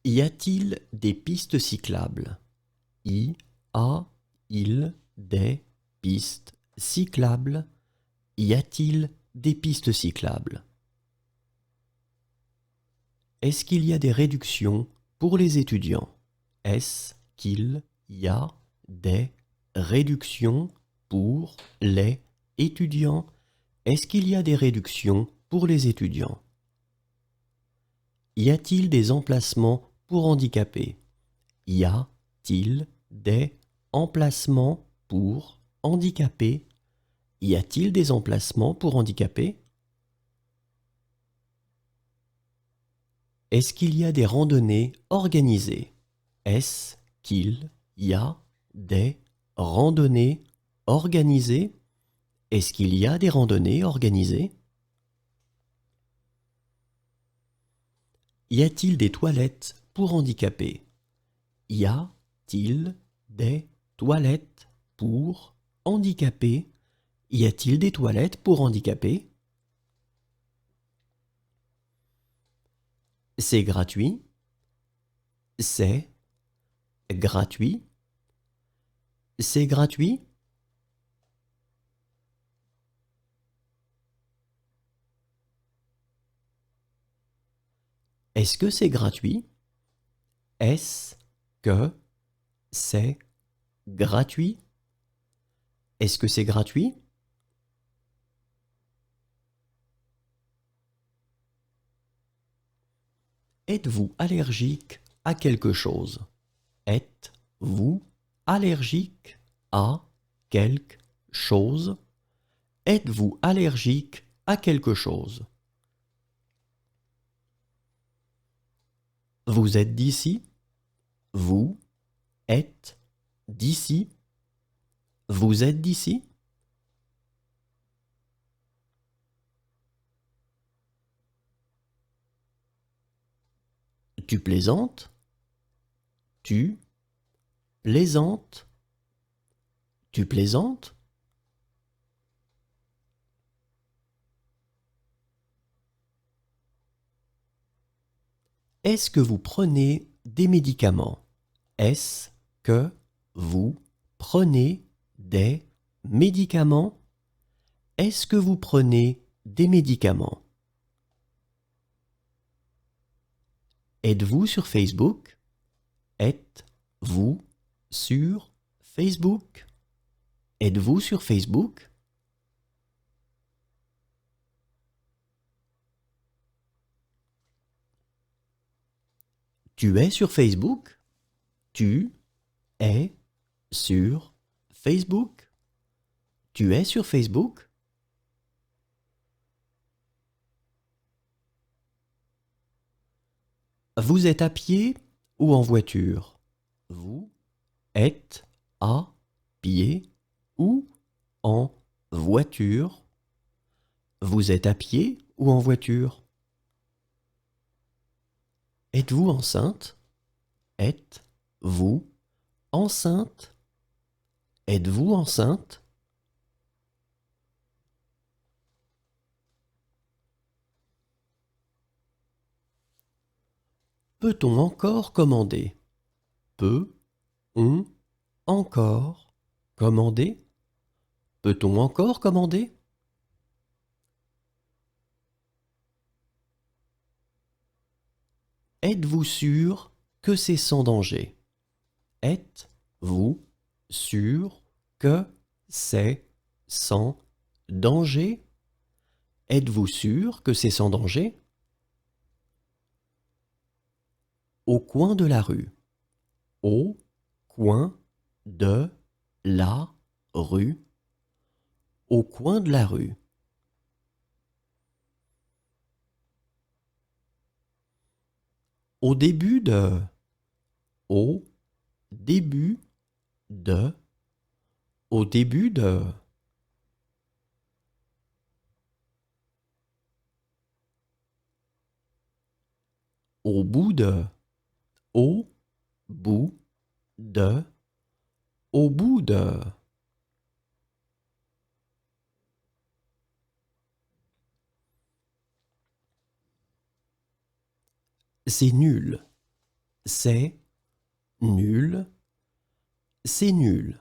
Y a-t-il des pistes cyclables? Y a-il des pistes cyclables? Y a-t-il des pistes cyclables? Est-ce qu'il y a des réductions pour les étudiants? Est-ce qu'il y a des réductions pour les étudiants? Est-ce qu'il y a des réductions pour les étudiants? Y a-t-il des emplacements pour handicapés? Y a-t-il des emplacements pour handicapés? Y a-t-il des emplacements pour handicapés? Est-ce qu'il y a des randonnées organisées? Est-ce qu'il y a des randonnées organisées? Est-ce qu'il y a des randonnées organisées? Y a-t-il des toilettes pour handicapés? Y a-t-il des toilettes pour handicapés? Y a-t-il des toilettes pour handicapés? C'est gratuit. C'est gratuit. C'est gratuit. Est-ce que c'est gratuit? Est-ce que c'est gratuit? Est-ce que c'est gratuit? Êtes-vous allergique à quelque chose? Êtes-vous allergique à quelque chose? Êtes-vous allergique à quelque chose? Vous êtes d'ici? Vous êtes d'ici? Vous êtes d'ici? Tu plaisantes? Tu plaisantes? Tu plaisantes? Est-ce que vous prenez des médicaments? Est-ce que vous prenez des médicaments? Est-ce que vous prenez des médicaments? Êtes-vous sur Facebook? Êtes-vous sur Facebook? Êtes-vous sur Facebook? Tu es sur Facebook? Tu es sur Facebook? Tu es sur Facebook? Vous êtes à pied ou en voiture? Vous êtes à pied ou en voiture? Vous êtes à pied ou en voiture? Êtes-vous enceinte? Êtes-vous enceinte? Êtes-vous enceinte? Peut-on encore commander? Peut-on encore commander? Peut-on encore commander? Êtes-vous sûr que c'est sans danger? Êtes-vous sûr que c'est sans danger? Êtes-vous sûr que c'est sans danger? Au coin de la rue. Au coin de la rue. Au coin de la rue. Au début de. Au début de. Au début de. Au bout de. Au bout de. Au bout de. C'est nul. c'est nul, c'est nul.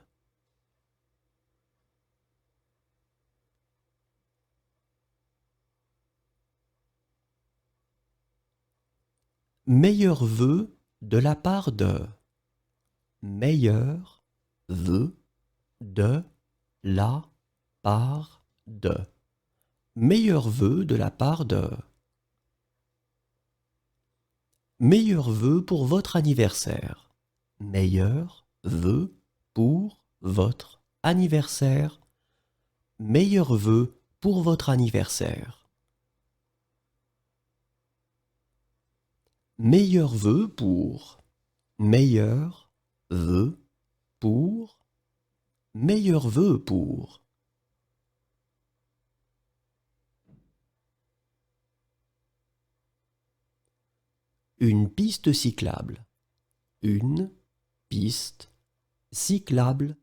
Meilleur vœu de la part de. Meilleur vœu de la part de. Meilleur vœu de la part de. Meilleur vœu pour votre anniversaire. Meilleur vœu pour votre anniversaire. Meilleur vœu pour votre anniversaire. Meilleur vœu pour. Meilleur vœu pour. Meilleur vœu pour. Une piste cyclable. Une piste cyclable.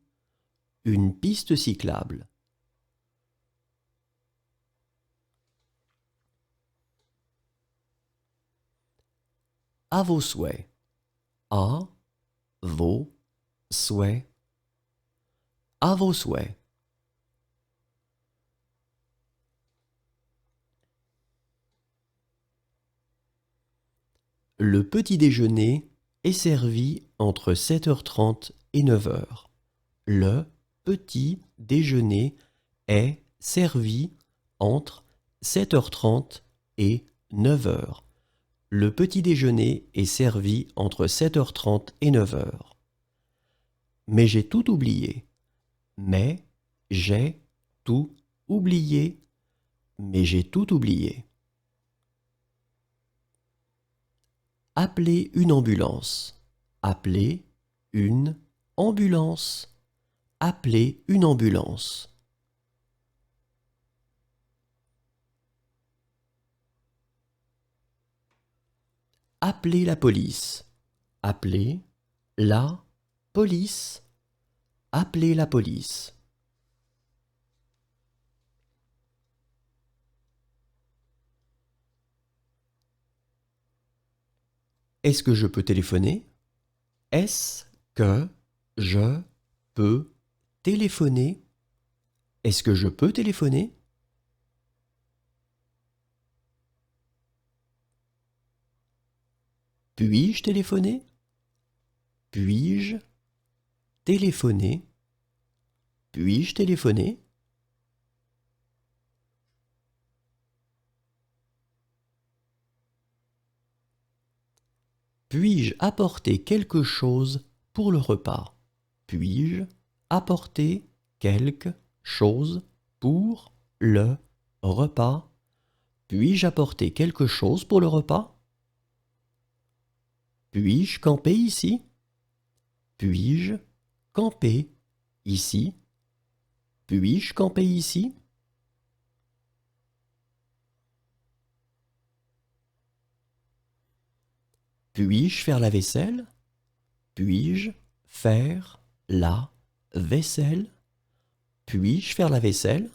Une piste cyclable. À vos souhaits. À vos souhaits. À vos souhaits. Le petit déjeuner est servi entre 7h30 et 9h. Le petit déjeuner est servi entre 7h30 et 9h. Le petit déjeuner est servi entre 7h30 et 9h. Mais j'ai tout oublié. Mais j'ai tout oublié. Mais j'ai tout oublié. Appelez une ambulance. Appelez une ambulance. Appelez une ambulance. Appelez la police. Appelez la police. Appelez la police. Est-ce que je peux téléphoner? Est-ce que je peux téléphoner? Est-ce que je peux téléphoner? Puis-je téléphoner? Puis-je téléphoner? Puis-je téléphoner? Puis-je apporter quelque chose pour le repas? Puis-je apporter quelque chose pour le repas? Puis-je apporter quelque chose pour le repas? Puis-je camper ici? Puis-je camper ici? Puis-je camper ici? Puis-je faire la vaisselle? Puis-je faire la vaisselle? Puis-je faire la vaisselle?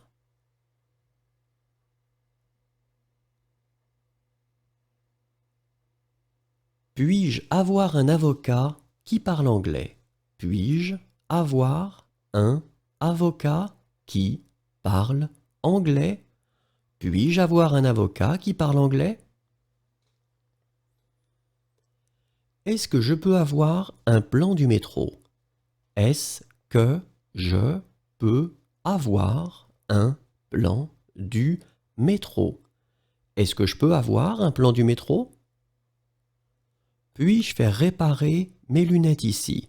Puis-je avoir un avocat qui parle anglais? Puis-je avoir un avocat qui parle anglais? Puis-je avoir un avocat qui parle anglais? Est-ce que je peux avoir un plan du métro? Est-ce que je peux avoir un plan du métro? Est-ce que je peux avoir un plan du métro? Puis-je faire réparer mes lunettes ici?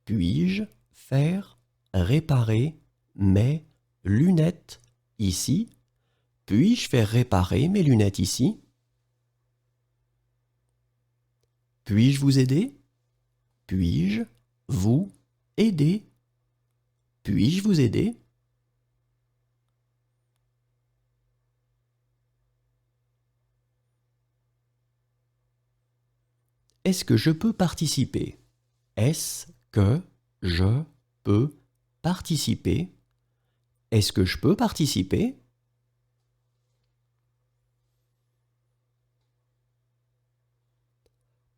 Puis-je faire réparer mes lunettes ici? Puis-je faire réparer mes lunettes ici? Puis-je vous aider? Puis-je vous aider? Puis-je vous aider? Est-ce que je peux participer? Est-ce que je peux participer? Est-ce que je peux participer?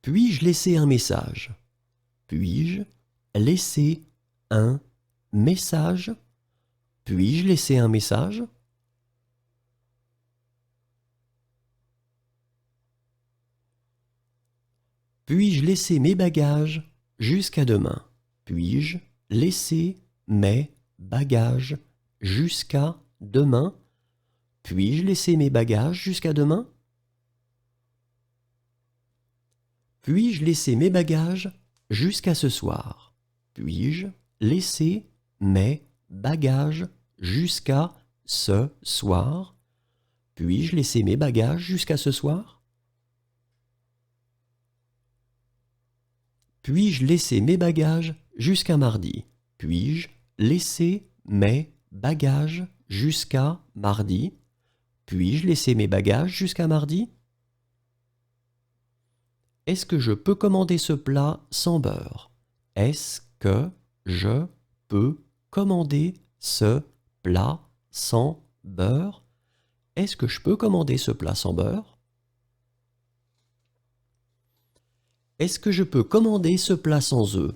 Puis-je laisser un message? Puis-je laisser un message? Puis-je laisser un message? Puis-je laisser mes bagages jusqu'à demain? Puis-je laisser mes bagages jusqu'à demain? Puis-je laisser mes bagages jusqu'à demain? Puis-je laisser mes bagages jusqu'à ce soir? Puis-je laisser mes bagages jusqu'à ce soir? Puis-je laisser mes bagages jusqu'à ce soir? Puis-je laisser mes bagages jusqu'à mardi? Puis-je laisser mes bagages jusqu'à mardi? Puis-je laisser mes bagages jusqu'à mardi? Est-ce que je peux commander ce plat sans beurre? Est-ce que je peux commander ce plat sans beurre? Est-ce que je peux commander ce plat sans beurre? Est-ce que je peux commander ce plat sans œufs?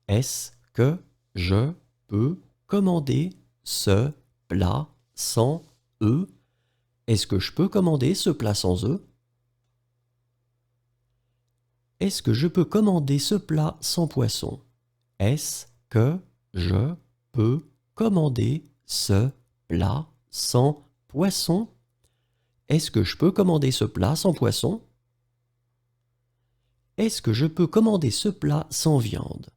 Est-ce que je peux commander ce plat sans œufs? Est-ce que je peux commander ce plat sans œufs? Est-ce que je peux commander ce plat sans poisson? Est-ce que je peux commander ce plat sans poisson? Est-ce que je peux commander ce plat sans poisson? Est-ce que je peux commander ce plat sans viande?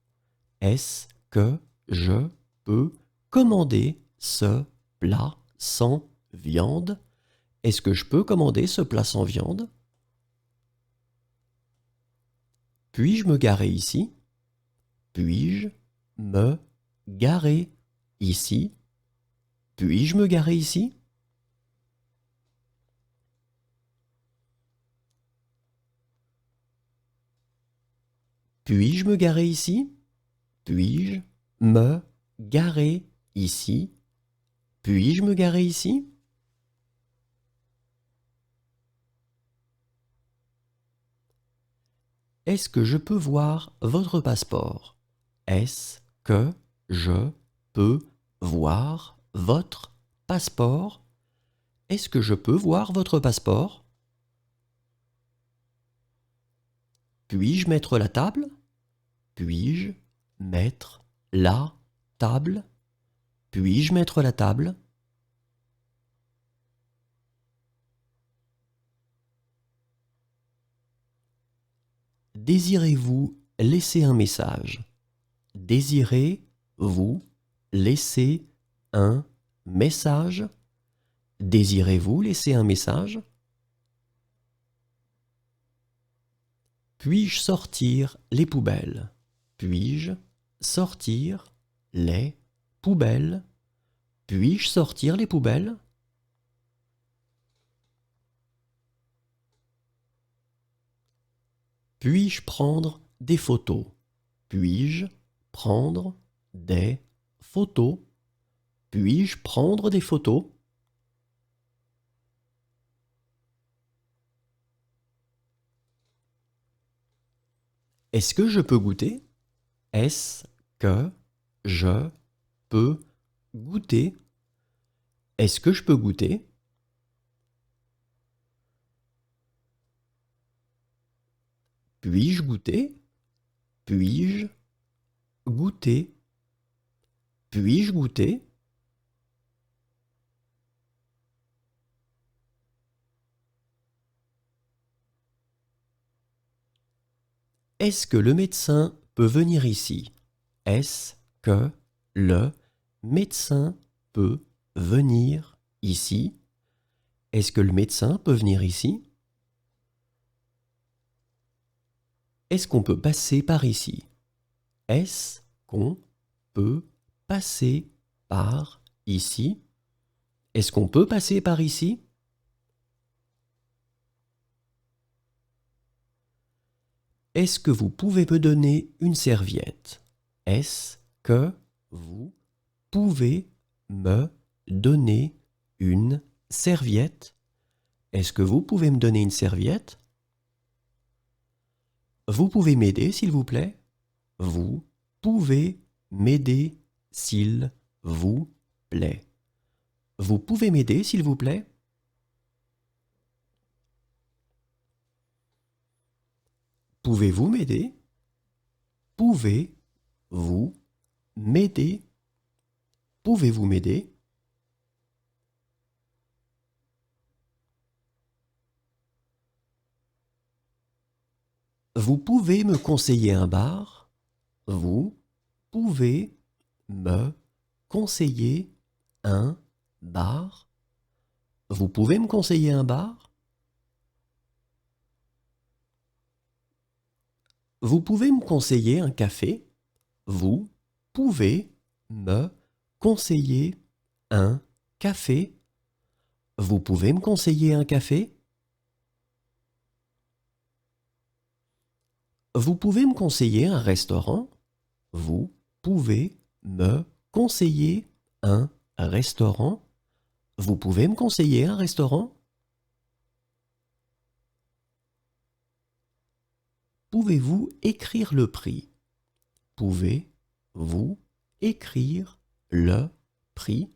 Est-ce que je peux commander ce plat sans viande? Est-ce que je peux commander ce plat sans viande? Puis-je me garer ici? Puis-je me garer ici? Puis-je me garer ici? Puis-je me garer ici? Puis-je me garer ici? Puis-je me garer ici? Est-ce que je peux voir votre passeport? Est-ce que je peux voir votre passeport? Est-ce que je peux voir votre passeport? Puis-je mettre la table? Puis-je mettre la table? Puis-je mettre la table? Désirez-vous laisser un message? Désirez-vous laisser un message? Désirez-vous laisser un message? Puis-je sortir les poubelles? Puis-je sortir les poubelles? Puis-je sortir les poubelles? Puis-je prendre des photos? Puis-je prendre des photos? Puis-je prendre des photos? Est-ce que je peux goûter? Est-ce que je peux goûter? Est-ce que je peux goûter? Puis-je goûter? Puis-je goûter? Puis-je goûter? Est-ce que le médecin peut venir ici? Est-ce que le médecin peut venir ici? Est-ce que le médecin peut venir ici? Est-ce qu'on peut passer par ici? Est-ce qu'on peut passer par ici? Est-ce qu'on peut passer par ici? Est-ce que vous pouvez me donner une serviette? Est-ce que vous pouvez me donner une serviette? Est-ce que vous pouvez me donner une serviette? Vous pouvez m'aider, s'il vous plaît? Vous pouvez m'aider, s'il vous plaît. Vous pouvez m'aider, s'il vous plaît? Pouvez-vous m'aider? Pouvez-vous m'aider? Pouvez-vous m'aider? Vous pouvez me conseiller un bar? Vous pouvez me conseiller un bar? Vous pouvez me conseiller un bar? Vous pouvez me conseiller un café? Vous pouvez me conseiller un café? Vous pouvez me conseiller un café? Vous pouvez me conseiller un restaurant? Vous pouvez me conseiller un restaurant? Vous pouvez me conseiller un restaurant? Pouvez-vous écrire le prix? Pouvez-vous écrire le prix?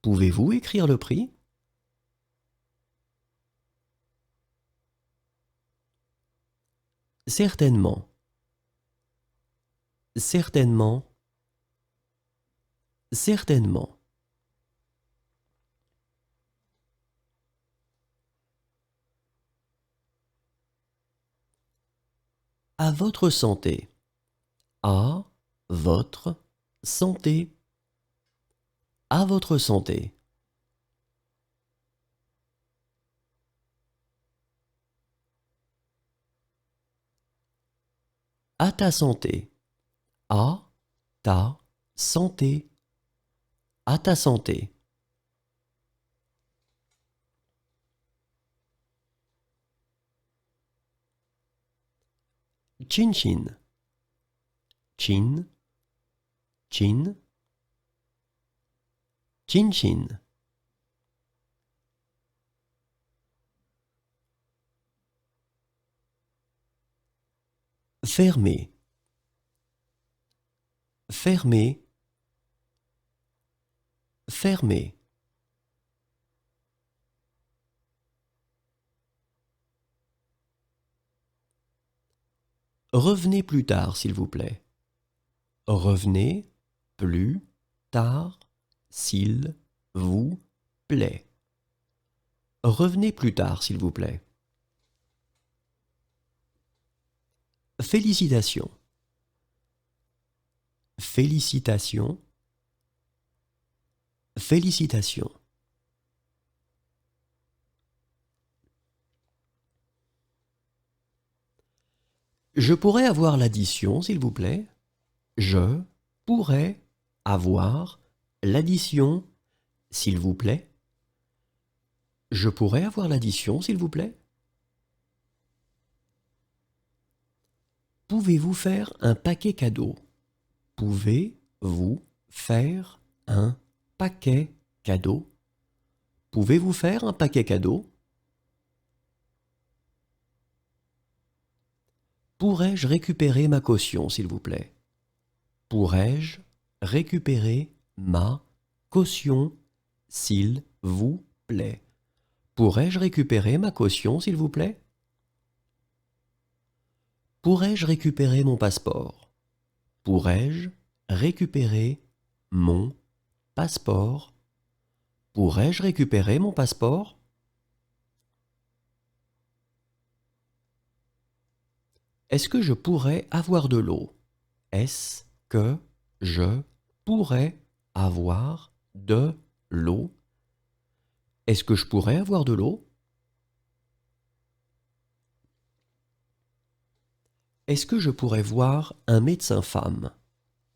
Pouvez-vous écrire le prix? Certainement. Certainement. Certainement. À votre santé. À votre santé. À votre santé. À ta santé. À ta santé. À ta santé. Chin chin. Chin. Chin. Chin chin. Fermez. Fermez. Fermez. Revenez plus tard, s'il vous plaît. Revenez plus tard, s'il vous plaît. Revenez plus tard, s'il vous plaît. Félicitations. Félicitations. Félicitations. Je pourrais avoir l'addition, s'il vous plaît? Je pourrais avoir l'addition, s'il vous plaît? Je pourrais avoir l'addition, s'il vous plaît? Pouvez-vous faire un paquet cadeau? Pouvez-vous faire un paquet cadeau? Pouvez-vous faire un paquet cadeau? Pourrais-je récupérer ma caution, s'il vous plaît? Pourrais-je récupérer ma caution, s'il vous plaît? Pourrais-je récupérer ma caution, s'il vous plaît? Pourrais-je récupérer mon passeport? Pourrais-je récupérer mon passeport? Pourrais-je récupérer mon passeport? Est-ce que je pourrais avoir de l'eau? Est-ce que je pourrais avoir de l'eau? Est-ce que je pourrais avoir de l'eau? Est-ce que je pourrais voir un médecin femme?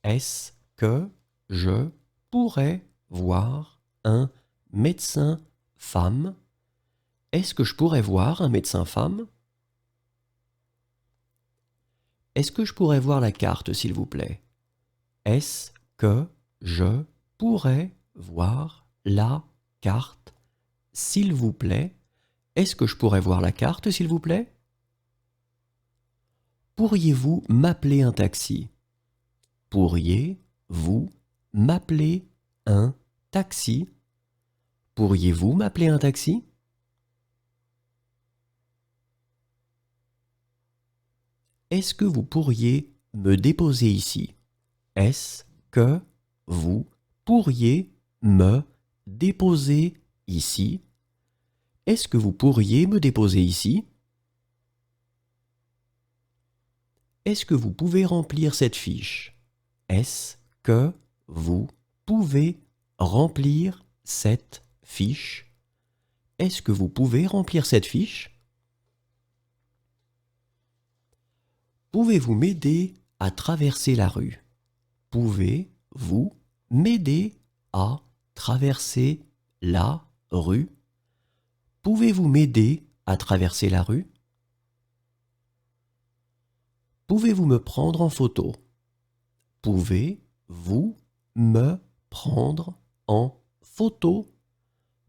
Est-ce que je pourrais voir un médecin femme? Est-ce que je pourrais voir un médecin femme? Est-ce que je pourrais voir la carte, s'il vous plaît? Est-ce que je pourrais voir la carte, s'il vous plaît? Est-ce que je pourrais voir la carte, s'il vous plaît? pourriez-vous m'appeler un taxi? Pourriez-vous m'appeler un taxi? Pourriez-vous m'appeler un taxi? Est-ce que vous pourriez me déposer ici? Est-ce que vous pourriez me déposer ici? Est-ce que vous pourriez me déposer ici? Est-ce que vous pouvez remplir cette fiche? Est-ce que vous pouvez remplir cette fiche? Est-ce que vous pouvez remplir cette fiche? Pouvez-vous m'aider à traverser la rue? Pouvez-vous m'aider à traverser la rue? Pouvez-vous m'aider à traverser la rue? Pouvez-vous me prendre en photo? Pouvez-vous me prendre en photo?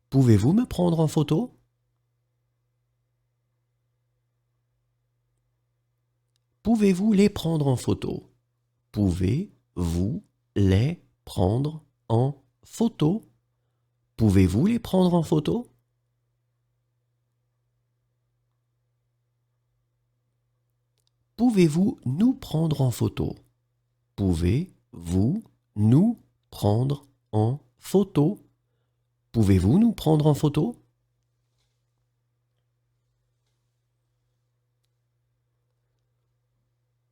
Pouvez-vous me prendre en photo? Pouvez-vous les prendre en photo? Pouvez-vous les prendre en photo? Pouvez-vous les prendre en photo? Pouvez-vous nous prendre en photo? Pouvez-vous nous prendre en photo? Pouvez-vous nous prendre en photo?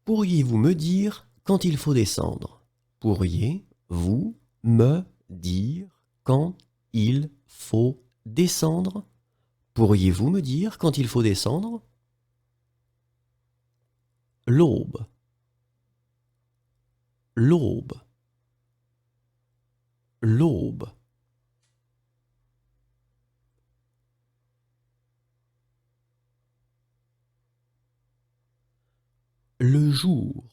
Pourriez-vous me dire quand il faut descendre? Pourriez-vous me dire quand il faut descendre? Pourriez-vous me dire quand il faut descendre? L'aube. L'aube. L'aube. Le jour.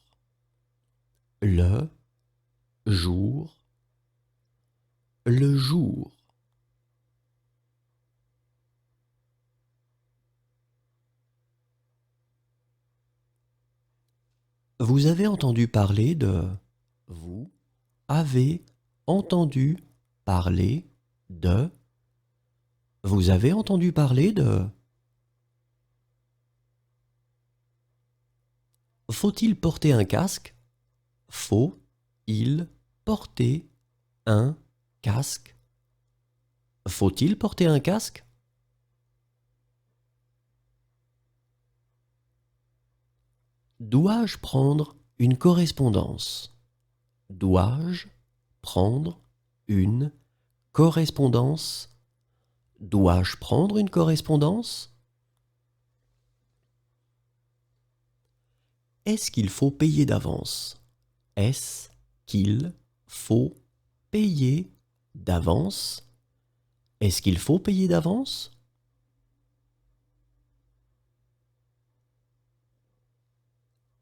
Le jour. Le jour. Vous avez entendu parler de... Vous avez entendu parler de... Vous avez entendu parler de... Faut-il porter un casque? Faut-il porter un casque? Faut-il porter un casque? Dois-je prendre une correspondance? Dois-je prendre une correspondance? Dois-je prendre une correspondance? Est-ce qu'il faut payer d'avance? Est-ce qu'il faut payer d'avance? Est-ce qu'il faut payer d'avance?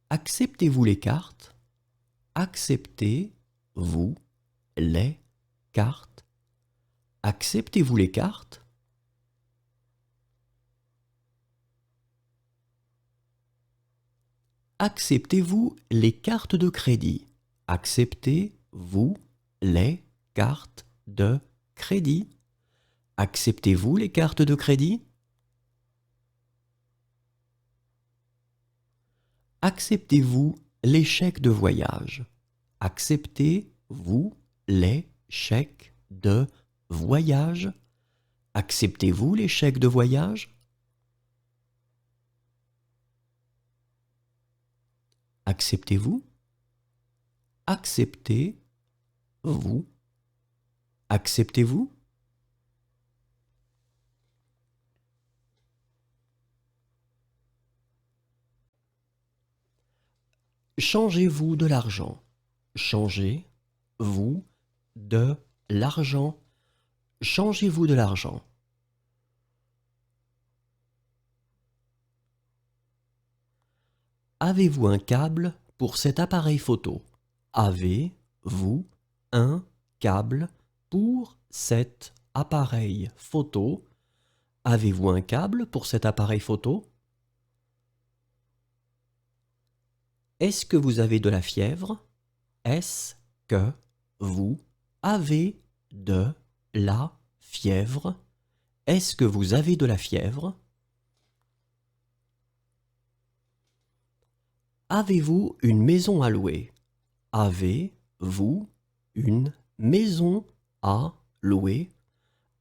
Acceptez-vous les cartes? Acceptez-vous les cartes? Acceptez-vous les cartes? Acceptez-vous les cartes de crédit? Acceptez-vous les cartes de crédit? Acceptez-vous les cartes de crédit? Acceptez-vous les chèques de voyage? Acceptez-vous les chèques de voyage? Acceptez-vous les chèques de voyage? Acceptez-vous? Acceptez-vous? Acceptez-vous? Changez-vous de l'argent? Changez-vous de l'argent? Changez-vous de l'argent? Avez-vous un câble pour cet appareil photo? Avez-vous un câble pour cet appareil photo? Avez-vous un câble pour cet appareil photo? Est-ce que vous avez de la fièvre? Est-ce que vous avez de la fièvre? Est-ce que vous avez de la fièvre? Avez-vous une maison à louer? Avez-vous une maison à louer?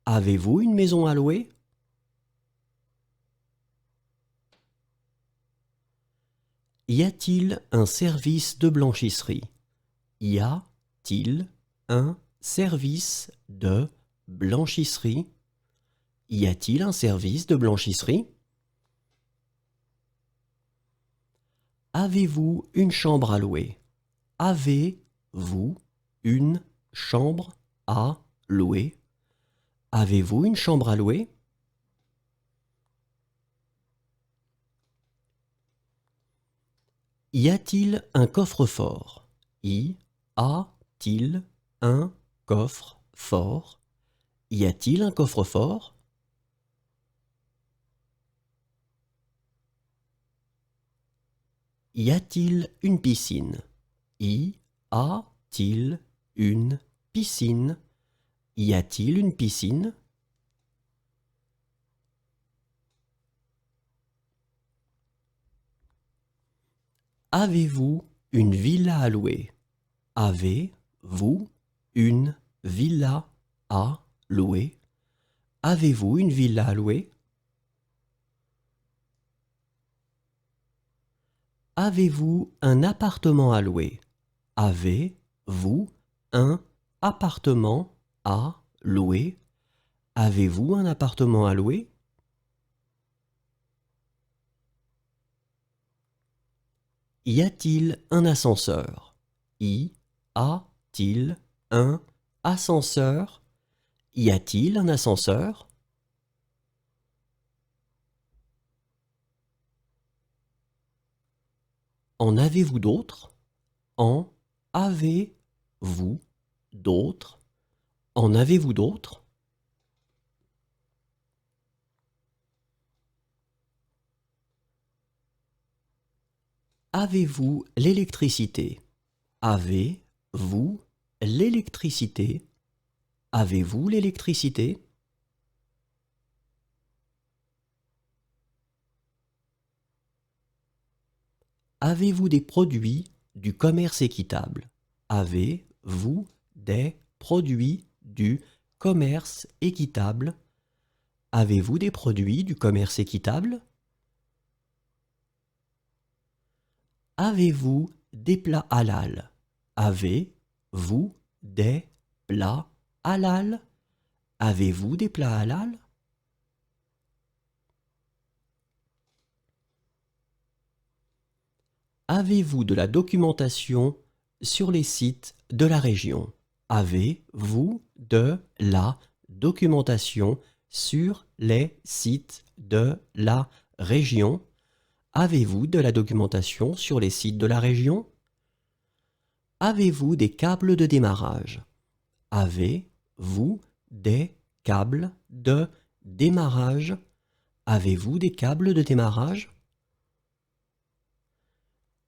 Avez-vous une maison à louer? Y a-t-il un service de blanchisserie? Y a-t-il un service de blanchisserie? Y a-t-il un service de blanchisserie? Avez-vous une chambre à louer? Avez-vous une chambre à louer? Avez-vous une chambre à louer? Y a-t-il un coffre-fort? Y a-t-il un coffre-fort? Y a-t-il un coffre-fort? Y a-t-il une piscine? Y a-t-il une piscine? Y a-t-il une piscine? Avez-vous une villa à louer? Avez-vous une villa à louer? Avez-vous une villa à louer? Avez-vous un appartement à louer? Avez-vous un appartement à louer? Avez-vous un appartement à louer? Y a-t-il un ascenseur? Y a-t-il un ascenseur? Y a-t-il un ascenseur? En avez-vous d'autres? En avez-vous d'autres? En avez-vous d'autres? Avez-vous l'électricité? Avez-vous l'électricité? Avez-vous l'électricité? Avez-vous des produits du commerce équitable? Avez-vous des produits du commerce équitable? Avez-vous des produits du commerce équitable? Avez-vous des plats halal? Avez-vous des plats halal? Avez-vous des plats halal? Avez-vous de la documentation sur les sites de la région? Avez-vous de la documentation sur les sites de la région? Avez-vous de la documentation sur les sites de la région? Avez-vous des câbles de démarrage? Avez-vous des câbles de démarrage? Avez-vous des câbles de démarrage?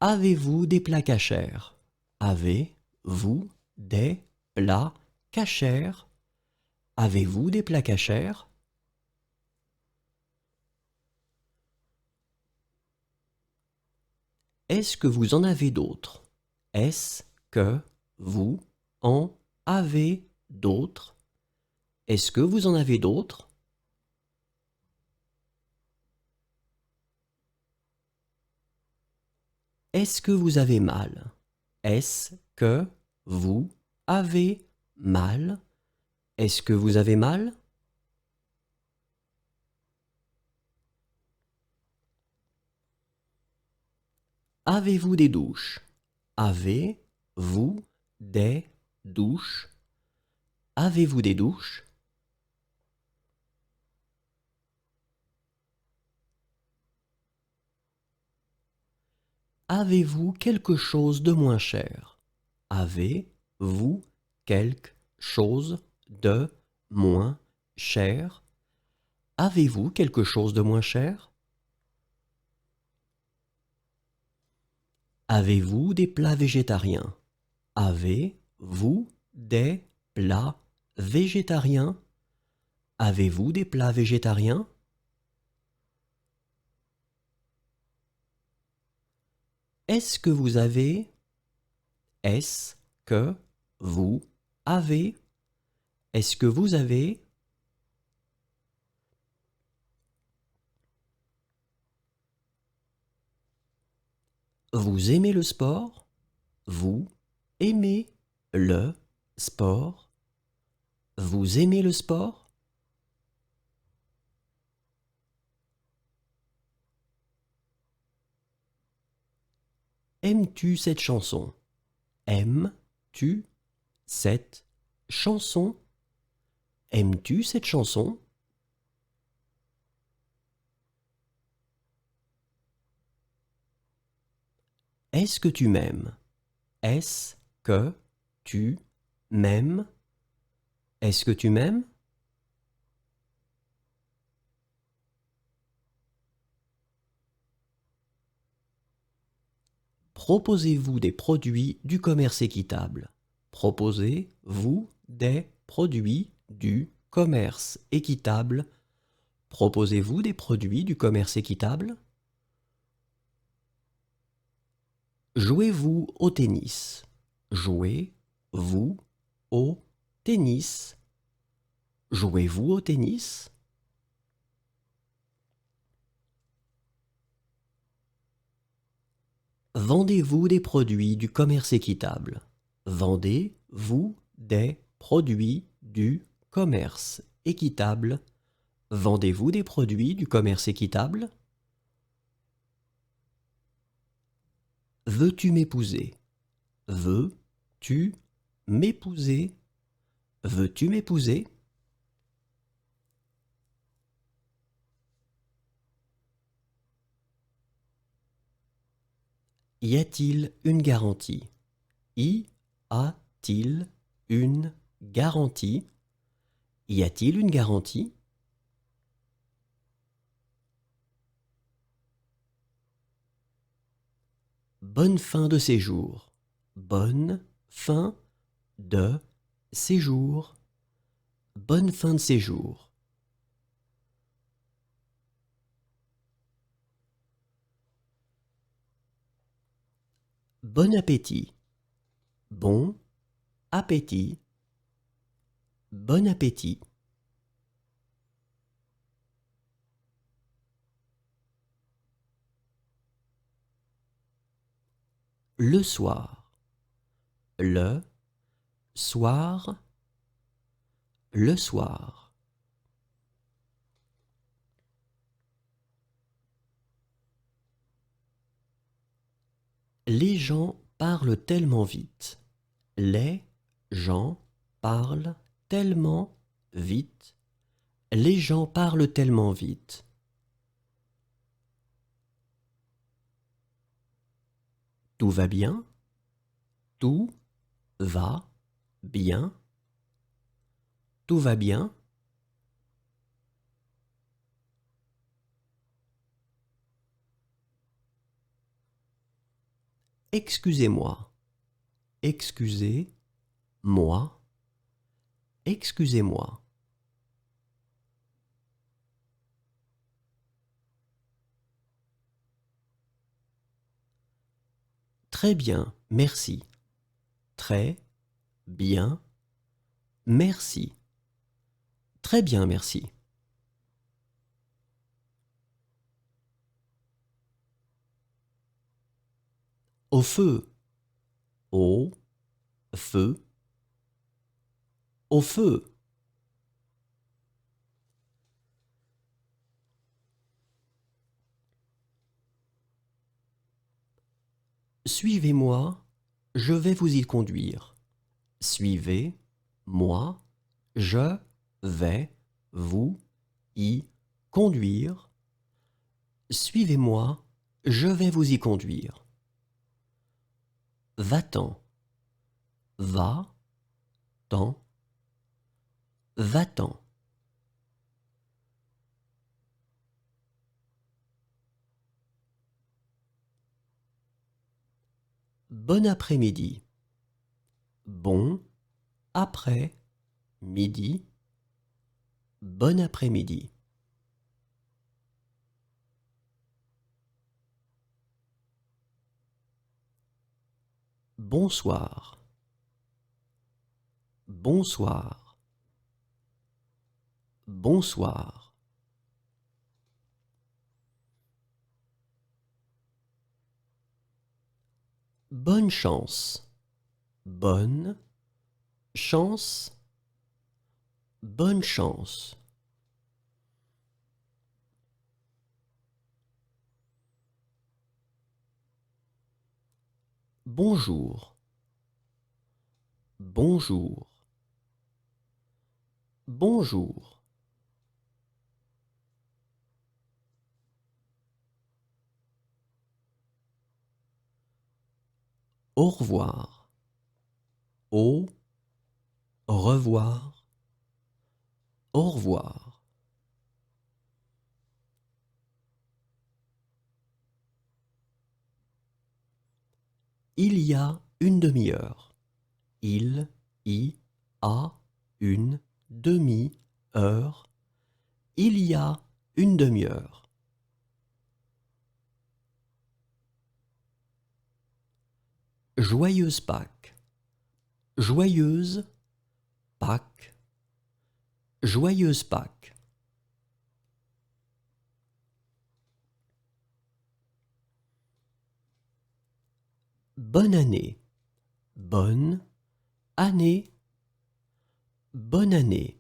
Avez-vous des plats cachers? Avez-vous des plats cachers? Avez-vous des plats cachers? Est-ce que vous en avez d'autres? Est-ce que vous en avez d'autres? Est-ce que vous en avez d'autres? Est-ce que vous avez mal? Est-ce que vous avez mal? Est-ce que vous avez mal? Avez-vous des douches? Avez-vous des douches? Avez-vous des douches? Avez-vous quelque chose de moins cher? Avez-vous quelque chose de moins cher? Avez-vous quelque chose de moins cher? Avez-vous des plats végétariens? Avez-vous des plats végétariens? Avez-vous des plats végétariens? Est-ce que vous avez? Est-ce que vous avez? Est-ce que vous avez? Vous aimez le sport? Vous aimez le sport? Vous aimez le sport? Aimes-tu cette chanson? Aimes-tu cette chanson? Aimes-tu cette chanson? Est-ce que tu m'aimes? Est-ce que tu m'aimes? Est-ce que tu m'aimes? Proposez-vous des produits du commerce équitable? Proposez-vous des produits du commerce équitable? Proposez-vous des produits du commerce équitable? Jouez-vous au tennis? Jouez-vous au tennis? Jouez-vous au tennis? Vendez-vous des produits du commerce équitable? Vendez-vous des produits du commerce équitable? Vendez-vous des produits du commerce équitable? Veux-tu m'épouser? Veux-tu m'épouser? Veux-tu m'épouser? Y a-t-il une garantie? Y a-t-il une garantie? Y a-t-il une garantie? Bonne fin de séjour. Bonne fin de séjour. Bonne fin de séjour. Bon appétit. Bon appétit. Bon appétit. Le soir. Le soir. Le soir. Les gens parlent tellement vite. Les gens parlent tellement vite. Les gens parlent tellement vite. Tout va bien? Tout va bien? Tout va bien? Excusez-moi. Excusez-moi. Excusez-moi. Très bien, merci. Très bien, merci. Très bien, merci. Au feu. Au feu. Au feu. Suivez-moi, je vais vous y conduire. Suivez-moi, je vais vous y conduire. Suivez-moi, je vais vous y conduire. Va-t'en. Va-t'en. Va-t'en. Bon après-midi. Bon après-midi. Bon après-midi. Bonsoir. Bonsoir. Bonsoir. Bonne chance. Bonne chance. Bonne chance. Bonjour. Bonjour. Bonjour. Au revoir. Au revoir. Au revoir. Il y a une demi-heure. Il y a une demi-heure. Il y a une demi-heure. Joyeuse Pâques. Joyeuse Pâques. Joyeuse Pâques. Bonne année. Bonne année. Bonne année.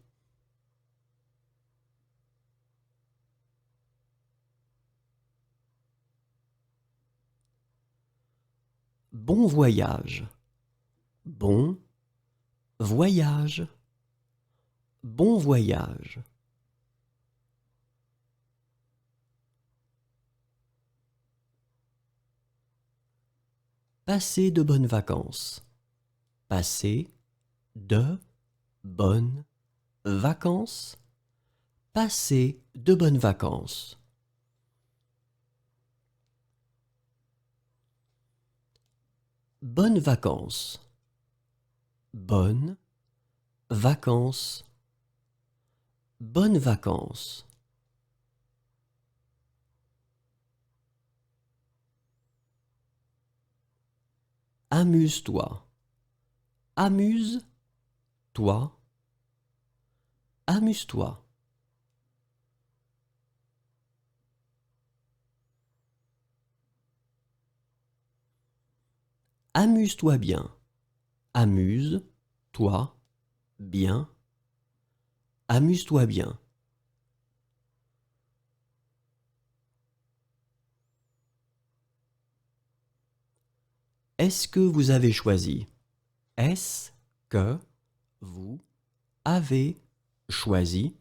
Bon voyage. Bon voyage. Bon voyage. Passez de bonnes vacances. Passez de bonnes vacances. Passez de bonnes vacances. Bonnes vacances. Bonnes vacances. Bonnes vacances. Amuse-toi. Amuse-toi. Amuse-toi. Amuse-toi bien. Amuse-toi bien. Amuse-toi bien. Est-ce que vous avez choisi? Est-ce que vous avez choisi?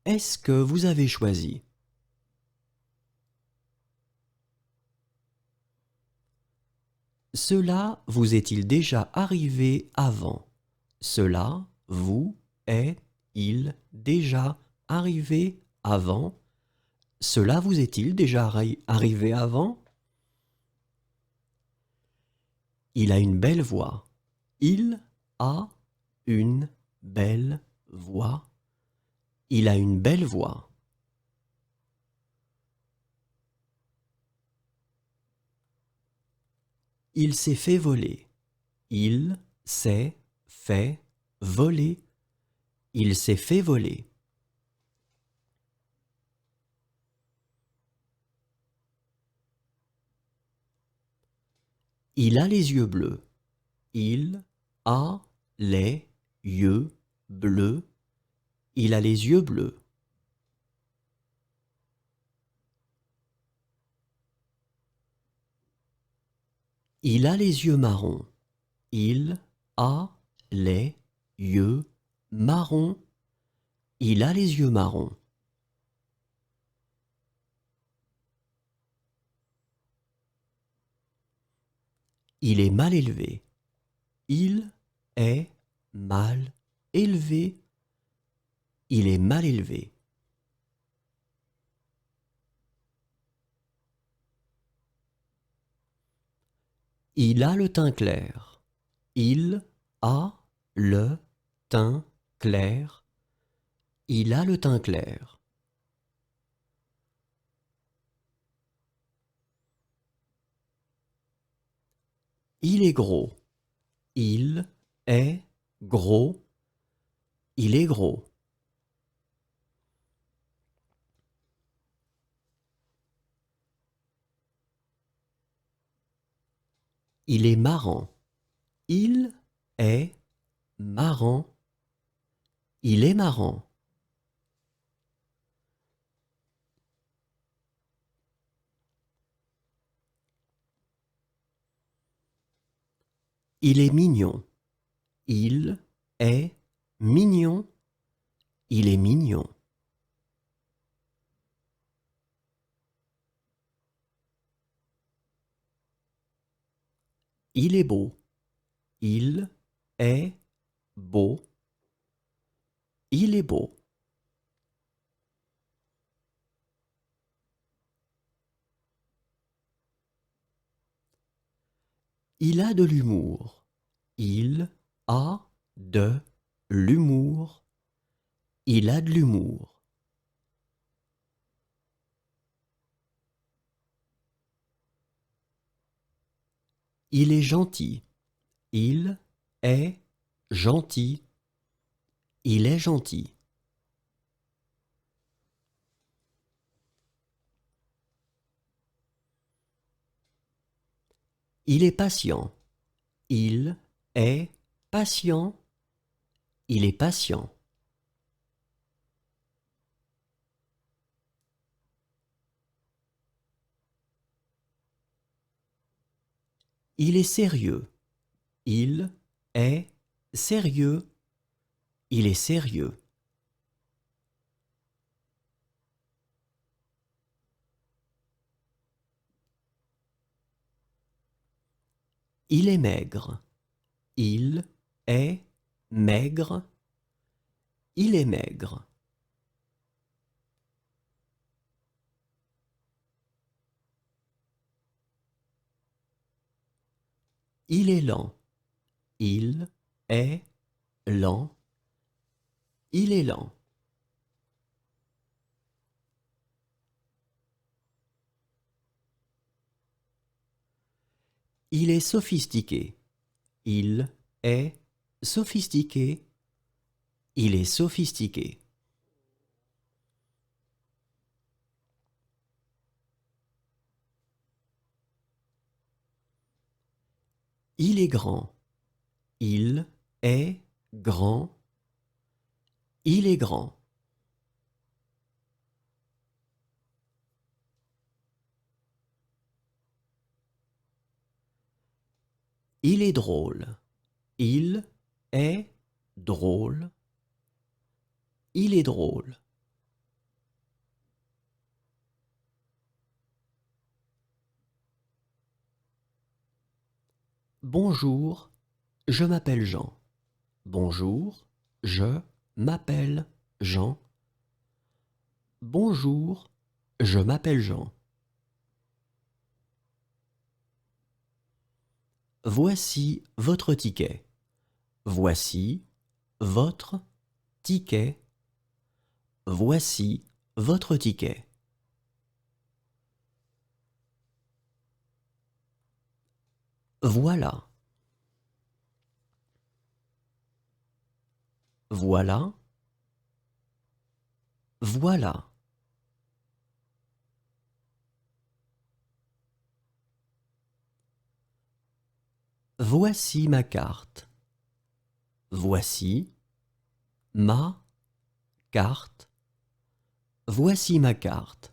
Est-ce que vous avez choisi? Cela vous est-il déjà arrivé avant? Cela vous est-il déjà arrivé avant? Cela vous est-il déjà arrivé avant? Il a une belle voix. Il a une belle voix. Il a une belle voix. Il s'est fait voler. Il s'est fait voler. Il s'est fait voler. Il a les yeux bleus. Il a les yeux bleus. Il a les yeux bleus. Il a les yeux marrons. Il a les yeux marrons. Il a les yeux marrons. Il est mal élevé. Il est mal élevé. Il est mal élevé. Il a le teint clair. Il a le teint clair. Il a le teint clair. Il est gros. Il est gros. Il est gros. Il est marrant. Il est marrant. Il est marrant. Il est mignon. Il est mignon. Il est mignon. Il est beau. Il est beau. Il est beau. Il a de l'humour. Il a de l'humour. Il a de l'humour. Il est gentil. Il est gentil. Il est gentil. Il est patient. Il est patient. Il est patient. Il est sérieux. Il est sérieux. Il est sérieux. Il est maigre. Il est maigre. Il est maigre. Il est lent. Il est lent. Il est lent. Il est sophistiqué. Il est sophistiqué. Il est sophistiqué. Il est grand. Il est grand. Il est grand. Il est drôle. Il est drôle. Il est drôle. Bonjour, je m'appelle Jean. Bonjour, je m'appelle Jean. Bonjour, je m'appelle Jean. Voici votre ticket. Voici votre ticket. Voici votre ticket. Voilà. Voilà. Voilà. Voici ma carte. Voici ma carte. Voici ma carte.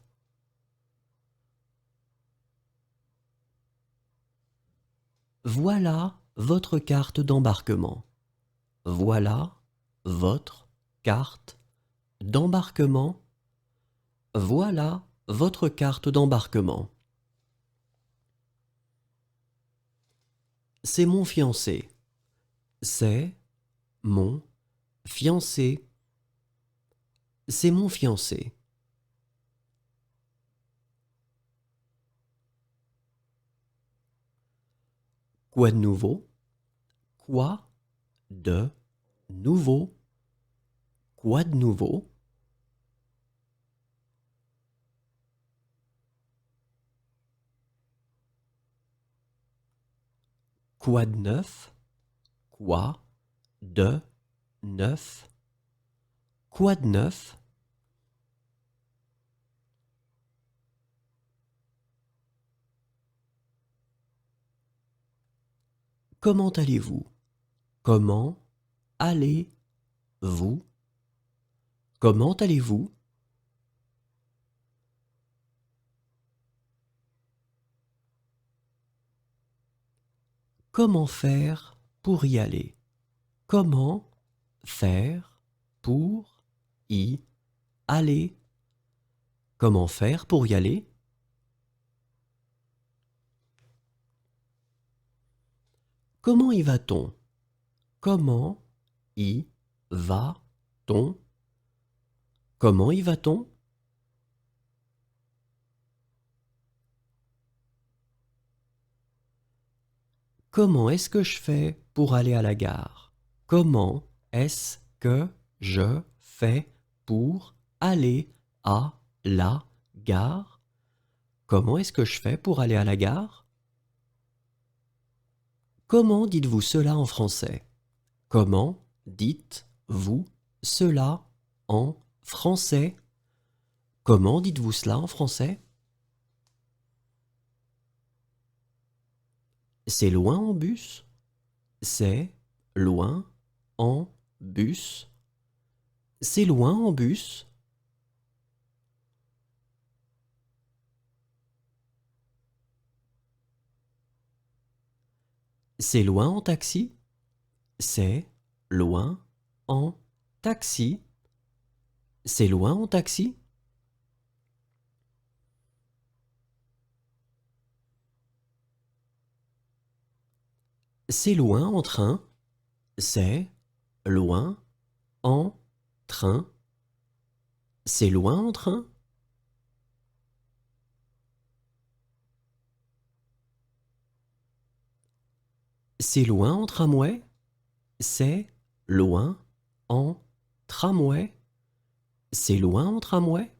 Voilà votre carte d'embarquement. Voilà votre carte d'embarquement. Voilà votre carte d'embarquement. C'est mon fiancé. C'est mon fiancé. C'est mon fiancé. Quoi de nouveau? Quoi de nouveau? Quoi de nouveau? Quoi de neuf? Quoi de neuf? Quoi de neuf? Comment allez-vous? Comment allez-vous? Comment allez-vous? Comment faire pour y aller? Comment faire pour y aller? Comment faire pour y aller? Comment y va-t-on? Comment y va-t-on? Comment y va-t-on? Comment est-ce que je fais pour aller à la gare? Comment est-ce que je fais pour aller à la gare? Comment est-ce que je fais pour aller à la gare? Comment dites-vous cela en français? Comment dites-vous cela en français? Comment dites-vous cela en français? C'est loin en bus? C'est loin en bus? C'est loin en bus? C'est loin en taxi? C'est loin en taxi? C'est loin en taxi? C'est loin en train? C'est loin en train? C'est loin en train? C'est loin en tramway? C'est loin en tramway? C'est loin en tramway?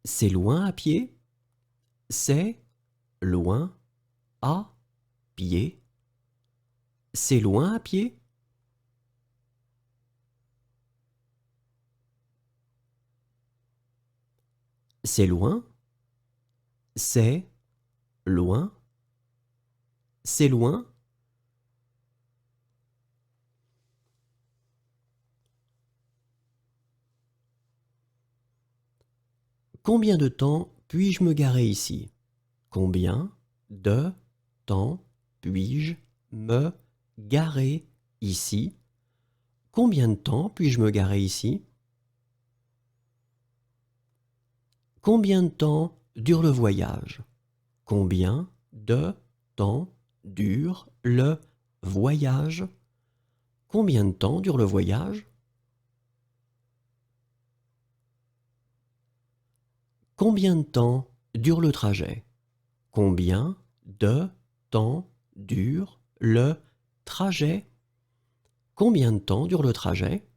C'est loin à pied? C'est loin à pied? C'est loin à pied? C'est loin? C'est loin? C'est loin? Combien de temps puis-je me garer ici? Combien de temps puis-je me garer ici? Combien de temps puis-je me garer ici? Combien de temps dure le voyage? Combien de temps dure le voyage? Combien de temps dure le voyage? Combien de temps dure le trajet? Combien de temps dure le trajet? Combien de temps dure le trajet?